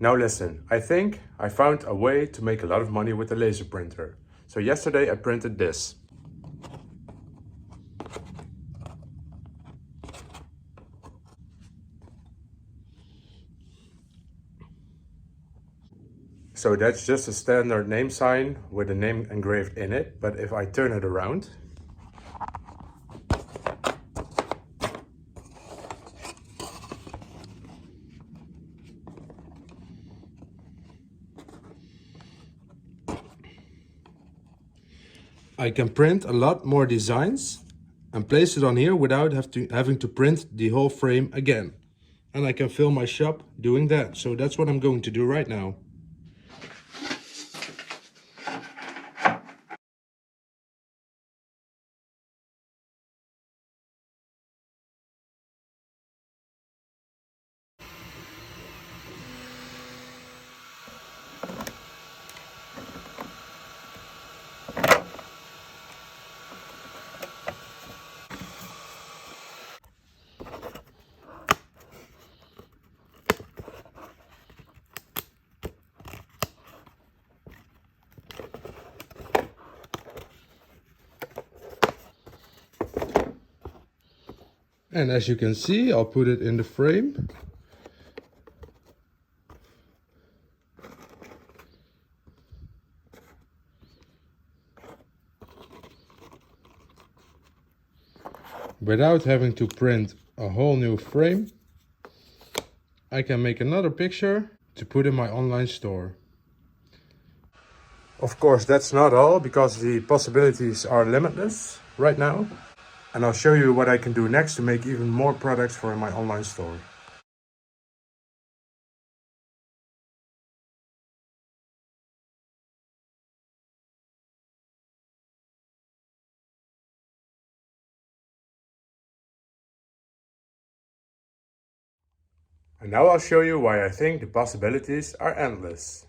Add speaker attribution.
Speaker 1: Now listen, I think I found a way to make a lot of money with the laser printer. So yesterday I printed this. So that's just a standard name sign with a name engraved in it, but if I turn it around, I can print a lot more designs and place it on here without having to print the whole frame again. And I can fill my shop doing that. So that's what I'm going to do right now. And as you can see, I'll put it in the frame. Without having to print a whole new frame, I can make another picture to put in my online store. Of course, that's not all, because the possibilities are limitless right now. And I'll show you what I can do next to make even more products for my online store. And now I'll show you why I think the possibilities are endless.